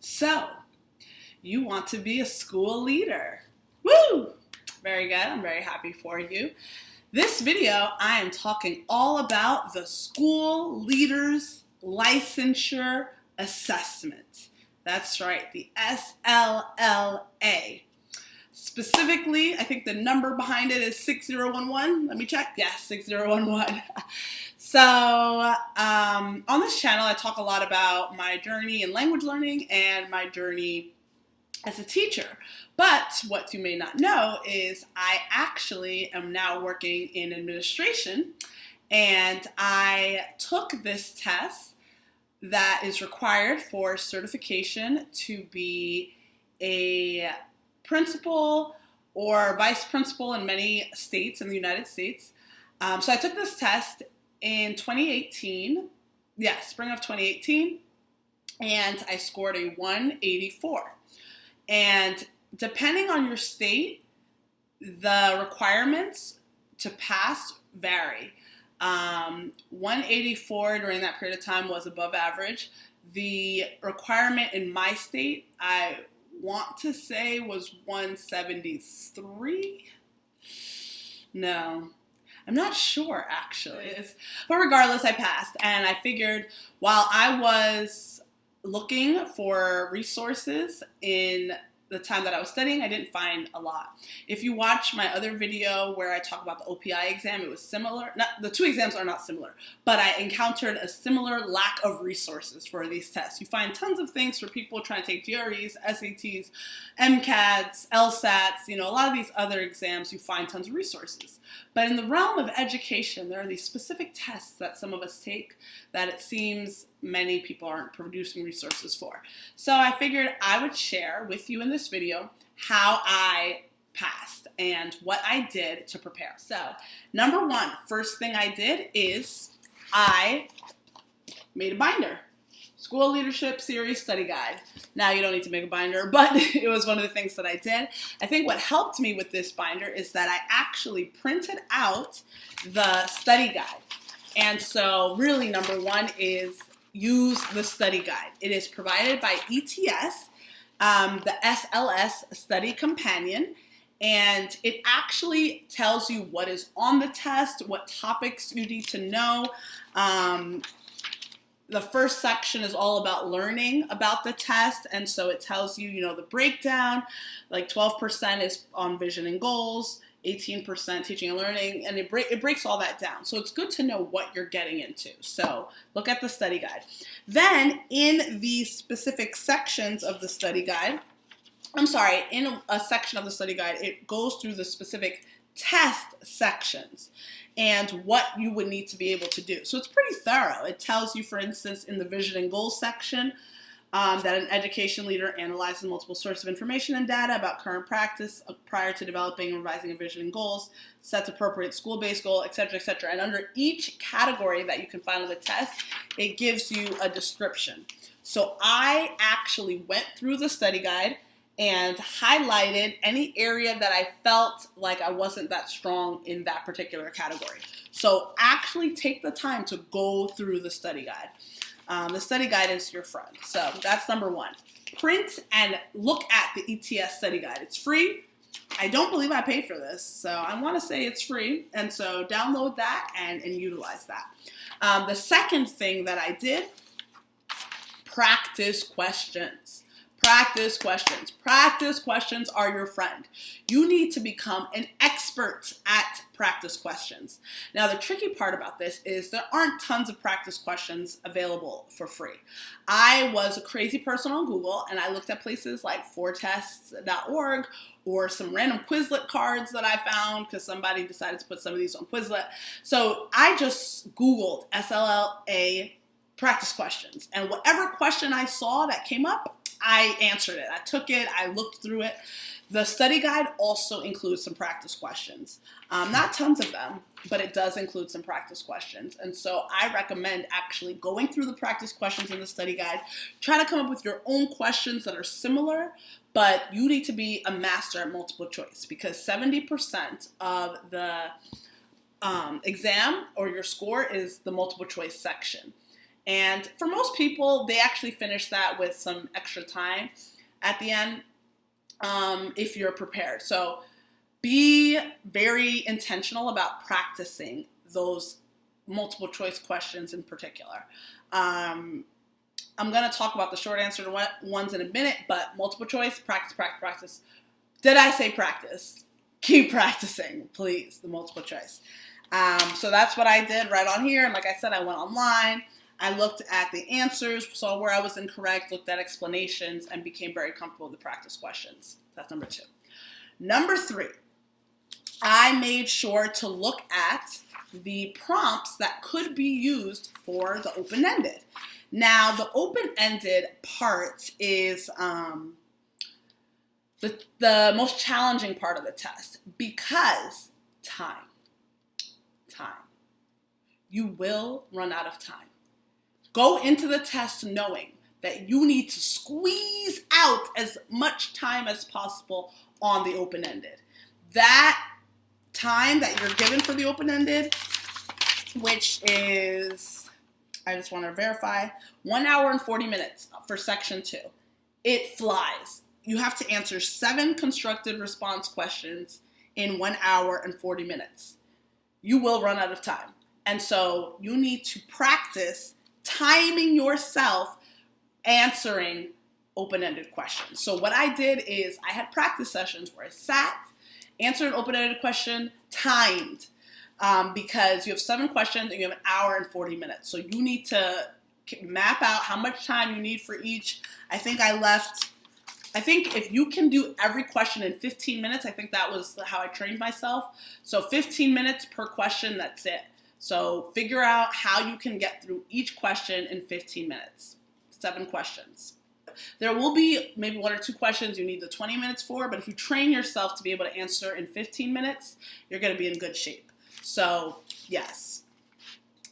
So, you want to be a school leader. Woo! Very good. I'm very happy for you. This video, I am talking all about the School Leaders Licensure Assessment. That's right, the SLLA. Specifically, I think the number behind it is 6011. Let me check. Yes, 6011. So on this channel, I talk a lot about my journey in language learning and my journey as a teacher. But what you may not know is I actually am now working in administration, and I took this test that is required for certification to be a principal or vice principal in many states in the United States. So I took this test in 2018, spring of 2018, and I scored a 184. And depending on your state, the requirements to pass vary. 184 during that period of time was above average. The requirement in my state, I want to say, was 173. No, I'm not sure actually. But regardless, I passed, and I figured while I was looking for resources in the time that I was studying, I didn't find a lot. If you watch my other video where I talk about the OPI exam, it was similar. The two exams are not similar, but I encountered a similar lack of resources for these tests. You find tons of things for people trying to take GREs, SATs, MCATs, LSATs, a lot of these other exams, you find tons of resources. But in the realm of education, there are these specific tests that some of us take that it seems many people aren't producing resources for. So I figured I would share with you in this video how I passed and what I did to prepare. So number one, first thing I did is I made a binder. School Leadership Series Study Guide. Now you don't need to make a binder, but it was one of the things that I did. I think what helped me with this binder is that I actually printed out the study guide. And so really number one is use the study guide. It is provided by ETS, the SLS Study Companion, and it actually tells you what is on the test, what topics you need to know. The first section is all about learning about the test, and so it tells you, the breakdown, like 12% is on vision and goals, 18% teaching and learning, and it breaks all that down. So it's good to know what you're getting into. So look at the study guide. Then in the specific sections of the study guide, in a section of the study guide, it goes through the specific test sections and what you would need to be able to do. So it's pretty thorough. It tells you, for instance, in the vision and goals section, that an education leader analyzes multiple sources of information and data about current practice prior to developing and revising a vision and goals, sets appropriate school-based goal, etc., etc. And under each category that you can find on the test, it gives you a description. So I actually went through the study guide and highlighted any area that I felt like I wasn't that strong in that particular category. So actually take the time to go through the study guide. The study guide is your friend. So that's number one. Print and look at the ETS study guide. It's free. I don't believe I paid for this, so I want to say it's free. And so download that and utilize that. The second thing that I did, practice questions. Practice questions. Practice questions are your friend. You need to become an expert at practice questions. Now, the tricky part about this is there aren't tons of practice questions available for free. I was a crazy person on Google, and I looked at places like fortests.org or some random Quizlet cards that I found because somebody decided to put some of these on Quizlet. So I just Googled SLLA practice questions, and whatever question I saw that came up, I answered it. I took it. I looked through it. The study guide also includes some practice questions. Not tons of them, but it does include some practice questions. And so I recommend actually going through the practice questions in the study guide. Try to come up with your own questions that are similar, but you need to be a master at multiple choice because 70% of the exam or your score is the multiple choice section. And for most people, they actually finish that with some extra time at the end if you're prepared. So be very intentional about practicing those multiple choice questions in particular. I'm going to talk about the short answer to ones in a minute, but multiple choice, practice, practice, practice. Did I say practice? Keep practicing, please, the multiple choice. So that's what I did right on here. And like I said, I went online. I looked at the answers, saw where I was incorrect, looked at explanations, and became very comfortable with the practice questions. That's number 2. Number 3, I made sure to look at the prompts that could be used for the open-ended. Now, the open-ended part is the most challenging part of the test because time. You will run out of time. Go into the test knowing that you need to squeeze out as much time as possible on the open-ended. That time that you're given for the open-ended, which is, I just want to verify, 1 hour and 40 minutes for section 2. It flies. You have to answer 7 constructed response questions in 1 hour and 40 minutes. You will run out of time. And so you need to practice timing yourself answering open-ended questions. So what I did is I had practice sessions where I sat, answered an open-ended question, timed, because you have 7 questions and you have 1 hour and 40 minutes. So you need to map out how much time you need for each. I think if you can do every question in 15 minutes, I think that was how I trained myself. So 15 minutes per question, that's it. So figure out how you can get through each question in 15 minutes. 7 questions. There will be maybe 1 or 2 questions you need the 20 minutes for, but if you train yourself to be able to answer in 15 minutes, you're going to be in good shape. So yes,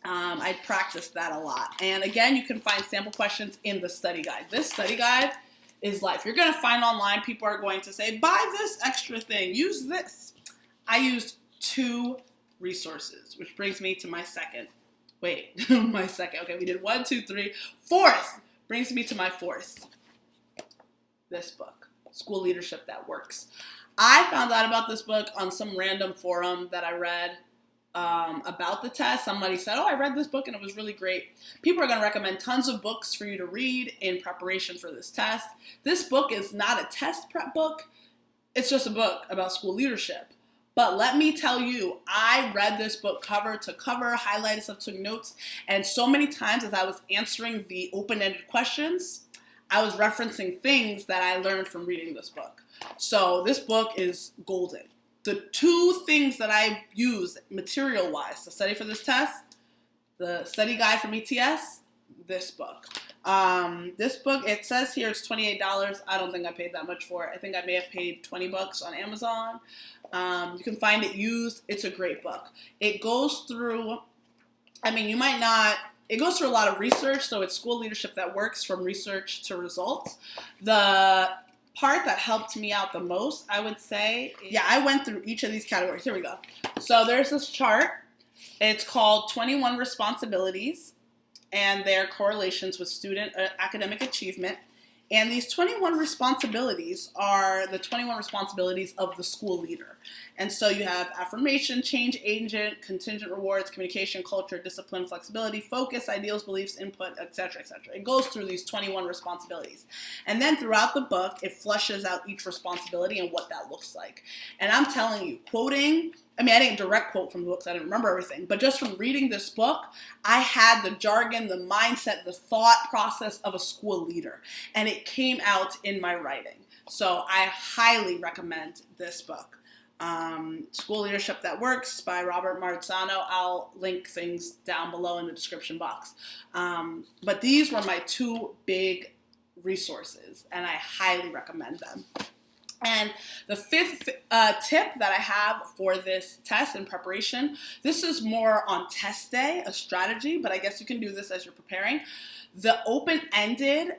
I practiced that a lot. And again, you can find sample questions in the study guide. This study guide is life. You're going to find online, people are going to say, buy this extra thing, use this. I used 2 resources, which brings me to my second. Okay, we did 1, 2, 3. 4th brings me to my 4th. This book, School Leadership That Works. I found out about this book on some random forum that I read about the test. Somebody said, I read this book and it was really great. People are going to recommend tons of books for you to read in preparation for this test. This book is not a test prep book. It's just a book about school leadership. But let me tell you, I read this book cover to cover, highlighted stuff, took notes, and so many times as I was answering the open-ended questions, I was referencing things that I learned from reading this book. So this book is golden. The 2 things that I use material-wise to study for this test, the study guide from ETS, this book. This book, it says here it's $28. I don't think I paid that much for it. I think I may have paid $20 on Amazon. You can find it used. It's a great book. It goes through, it goes through a lot of research, so it's School Leadership That Works from research to results. The part that helped me out the most, I would say, I went through each of these categories. Here we go. So there's this chart. It's called 21 Responsibilities and their correlations with student academic achievement. And these 21 responsibilities are the 21 responsibilities of the school leader. And so you have affirmation, change agent, contingent rewards, communication, culture, discipline, flexibility, focus, ideals, beliefs, input, etc., etc. It goes through these 21 responsibilities. And then throughout the book, it fleshes out each responsibility and what that looks like. And I'm telling you, I didn't direct quote from the books, I didn't remember everything, but just from reading this book, I had the jargon, the mindset, the thought process of a school leader, and it came out in my writing. So I highly recommend this book. School Leadership That Works by Robert Marzano. I'll link things down below in the description box. But these were my 2 big resources, and I highly recommend them. And the 5th tip that I have for this test in preparation, this is more on test day, a strategy, but I guess you can do this as you're preparing. The open-ended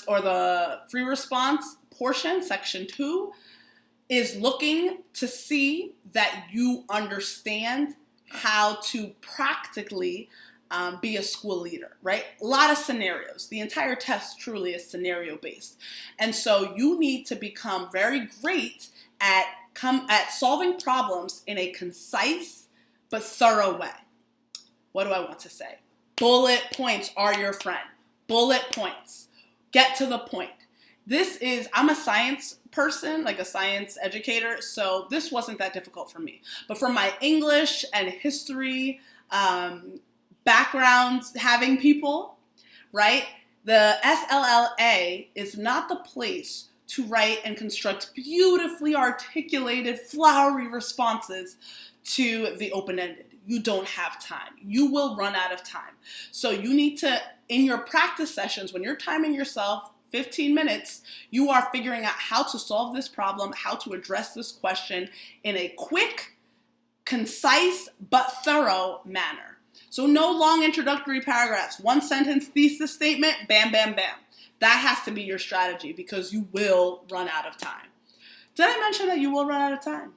or the free response portion, section 2, is looking to see that you understand how to practically be a school leader, right? A lot of scenarios. The entire test truly is scenario based. And so you need to become very great at solving problems in a concise but thorough way. What do I want to say? Bullet points are your friend. Bullet points. Get to the point. I'm a science person, like a science educator, so this wasn't that difficult for me. But for my English and history backgrounds having people, right? The SLLA is not the place to write and construct beautifully articulated, flowery responses to the open-ended. You don't have time. You will run out of time. So you need to, in your practice sessions, when you're timing yourself 15 minutes, you are figuring out how to solve this problem, how to address this question in a quick, concise, but thorough manner. So no long introductory paragraphs, one sentence thesis statement, bam, bam, bam. That has to be your strategy because you will run out of time. Did I mention that you will run out of time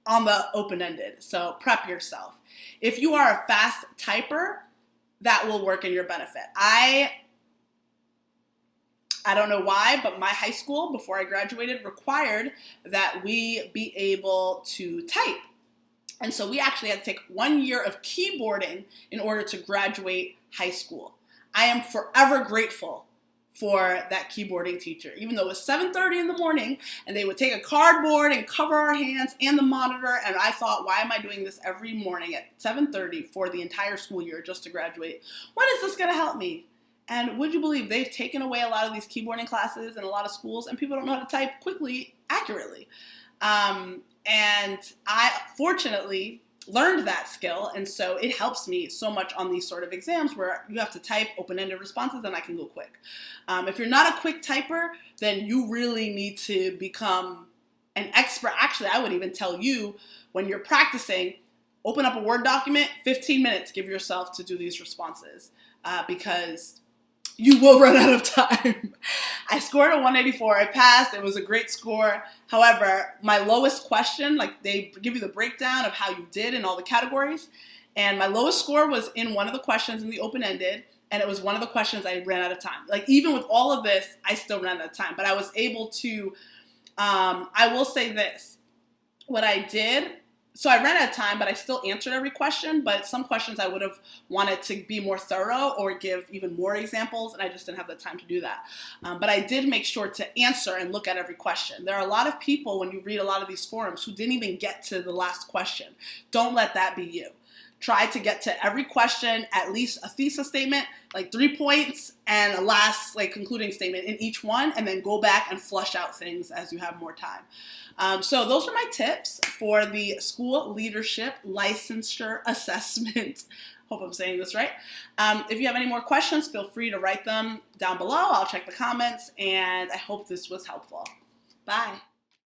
on the open-ended? So prep yourself. If you are a fast typer, that will work in your benefit. I don't know why, but my high school, before I graduated, required that we be able to type. And so we actually had to take 1 year of keyboarding in order to graduate high school. I am forever grateful for that keyboarding teacher, even though it was 7:30 in the morning and they would take a cardboard and cover our hands and the monitor. And I thought, why am I doing this every morning at 7:30 for the entire school year just to graduate? When is this going to help me? And would you believe they've taken away a lot of these keyboarding classes in a lot of schools and people don't know how to type quickly, accurately. And I fortunately learned that skill, and so it helps me so much on these sort of exams where you have to type open-ended responses and I can go quick. If you're not a quick typer, then you really need to become an expert. Actually, I would even tell you when you're practicing, open up a Word document, 15 minutes, give yourself to do these responses because you will run out of time. I scored a 184. I passed. It was a great score. However, my lowest question, like they give you the breakdown of how you did in all the categories, and my lowest score was in one of the questions in the open-ended, and it was one of the questions I ran out of time. Like even with all of this, I still ran out of time, but I was able to, I will say this, what I did, so I ran out of time, but I still answered every question, but some questions I would have wanted to be more thorough or give even more examples, and I just didn't have the time to do that. But I did make sure to answer and look at every question. There are a lot of people, when you read a lot of these forums, who didn't even get to the last question. Don't let that be you. Try to get to every question, at least a thesis statement, like 3 points, and a last concluding statement in each one, and then go back and flush out things as you have more time. So those are my tips for the school leadership licensure assessment. Hope I'm saying this right. If you have any more questions, feel free to write them down below. I'll check the comments, and I hope this was helpful. Bye.